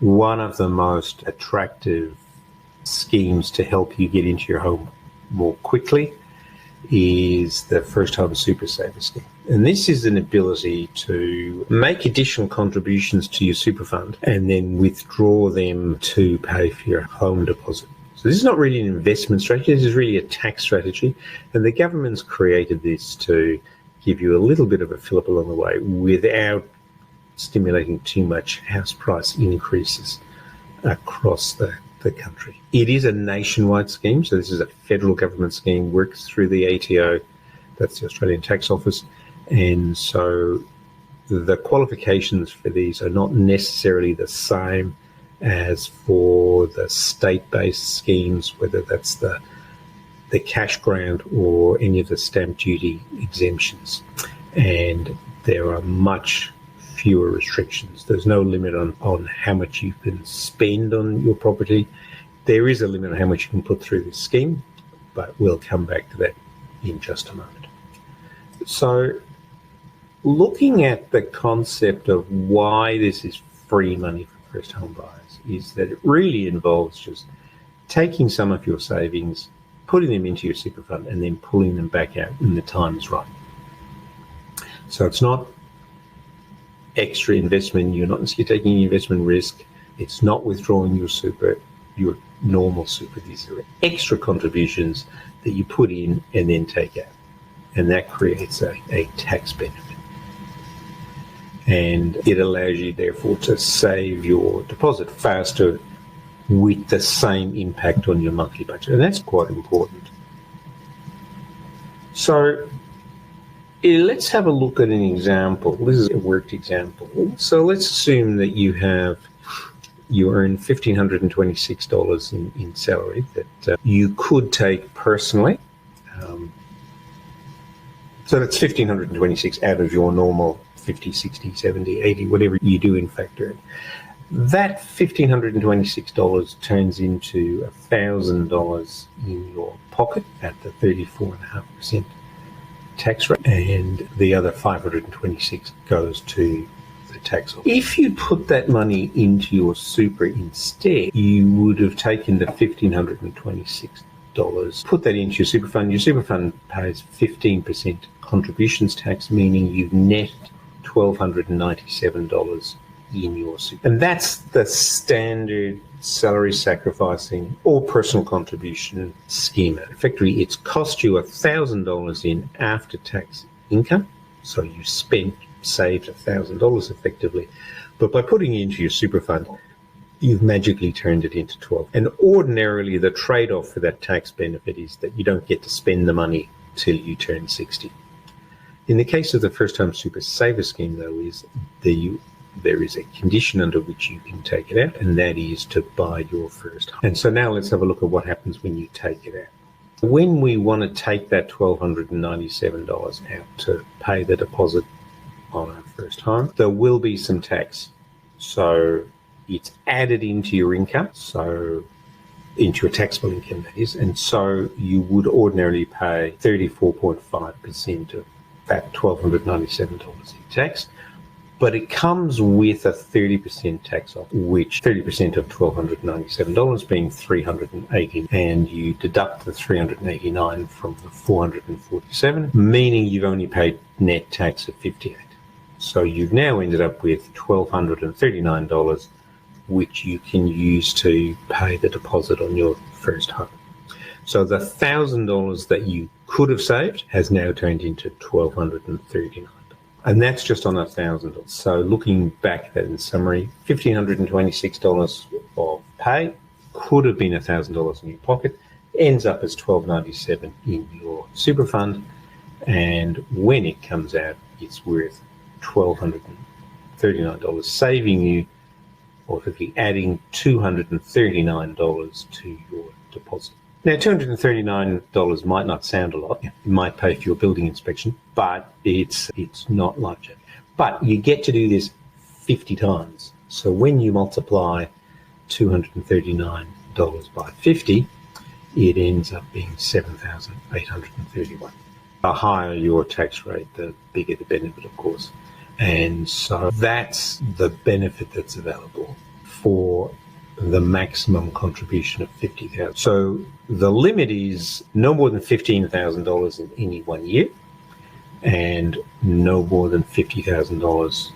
One of the most attractive schemes to help you get into your home more quickly is the First Home Super Saver Scheme. And this is an ability to make additional contributions to your super fund and then withdraw them to pay for your home deposit. So this is not really an investment strategy, this is really a tax strategy. And the government's created this to give you a little bit of a fillip along the way without stimulating too much house price increases across the country. It is a nationwide scheme, so this is a federal government scheme, works through the ATO, that's the Australian Tax Office, and so the qualifications for these are not necessarily the same as for the state-based schemes, whether that's the cash grant or any of the stamp duty exemptions. And there are much fewer restrictions. There's no limit on how much you can spend on your property. There is a limit on how much you can put through this scheme, but we'll come back to that in just a moment. So looking at the concept of why this is free money for first home buyers is that it really involves just taking some of your savings, putting them into your super fund, and then pulling them back out when the time is right. So it's not extra investment, you're not taking any investment risk, it's not withdrawing your normal super. These are extra contributions that you put in and then take out. And that creates a tax benefit. And it allows you, therefore, to save your deposit faster with the same impact on your monthly budget. And that's quite important. So let's have a look at an example. This is a worked example. So let's assume that you earn $1,526 in salary that you could take personally. So that's $1,526 out of your normal 50, 60, 70, 80, whatever you do in factor. That $1,526 turns into $1,000 in your pocket at the 34.5% tax rate, and the other $526 goes to the tax office. If you put that money into your super instead, you would have taken the $1,526, put that into your super fund. Your super fund pays 15% contributions tax, meaning you've netted $1,297 in your super. And that's the standard salary sacrificing or personal contribution schema. Effectively, it's cost you $1,000 in after-tax income, so you saved $1,000 effectively, but by putting it into your super fund, you've magically turned it into 12. And ordinarily, the trade-off for that tax benefit is that you don't get to spend the money till you turn 60. In the case of the First Home Super Saver Scheme, though, there is a condition under which you can take it out, and that is to buy your first home. And so now let's have a look at what happens when you take it out. When we want to take that $1,297 out to pay the deposit on our first home, there will be some tax. So it's added into your income, so into your taxable income, that is, and so you would ordinarily pay 34.5% of that $1,297 in tax. But it comes with a 30% tax off, which 30% of $1,297 being $380, and you deduct the $389 from the $447, meaning you've only paid net tax of $58. So you've now ended up with $1,239, which you can use to pay the deposit on your first home. So the $1,000 that you could have saved has now turned into $1,239. And that's just on $1,000. So looking back at that in summary, $1,526 of pay could have been $1,000 in your pocket, ends up as $1,297 in your super fund, and when it comes out, it's worth $1,239, saving you, or adding $239 to your deposit. Now, $239 might not sound a lot. It might pay for your building inspection, but it's not life-changing. But you get to do this 50 times. So when you multiply $239 by 50, it ends up being $7,831. The higher your tax rate, the bigger the benefit, of course. And so that's the benefit that's available for the maximum contribution of $50,000. So the limit is no more than $15,000 in any 1 year, and no more than $50,000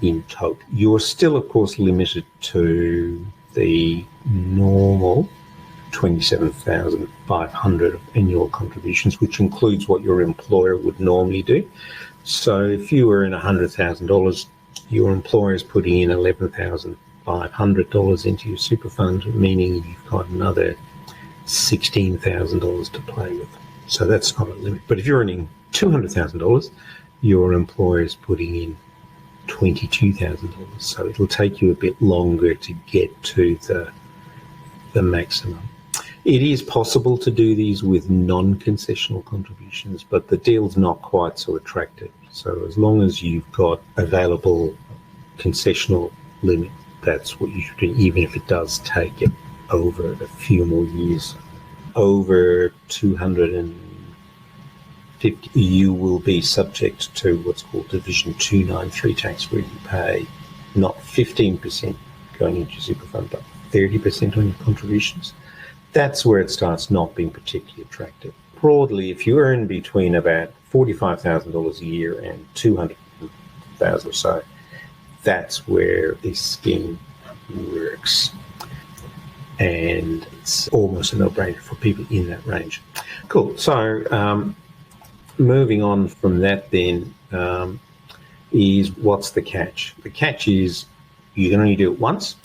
in total. You're still, of course, limited to the normal $27,500 of annual contributions, which includes what your employer would normally do. So if you were in $100,000, your employer is putting in $11,500 into your super fund, meaning you've got another $16,000 to play with. So that's not a limit. But if you're earning $200,000, your employer is putting in $22,000. So it'll take you a bit longer to get to the maximum. It is possible to do these with non-concessional contributions, but the deal's not quite so attractive. So as long as you've got available concessional limit, that's what you should do, even if it does take it over a few more years. Over 250, you will be subject to what's called Division 293 tax, where you pay not 15% going into your super fund, but 30% on your contributions. That's where it starts not being particularly attractive. Broadly, if you earn between about $45,000 a year and $200,000 or so, that's where this scheme works. And it's almost a no-brainer for people in that range. Cool. So moving on from that then is what's the catch? The catch is you can only do it once.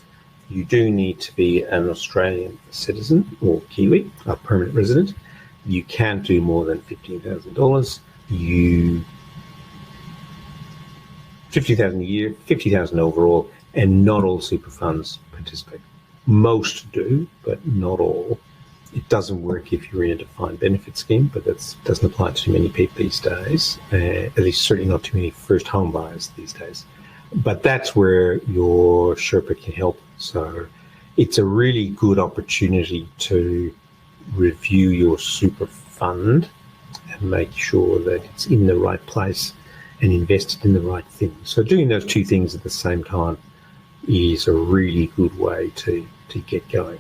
You do need to be an Australian citizen or Kiwi, a permanent resident. You can't do more than $15,000. $50,000 a year, $50,000 overall, and not all super funds participate. Most do, but not all. It doesn't work if you're in a defined benefit scheme, but that doesn't apply to too many people these days, at least certainly not too many first home buyers these days. But that's where your Sherpa can help. So it's a really good opportunity to review your super fund and make sure that it's in the right place and invested in the right thing. So doing those two things at the same time is a really good way to get going.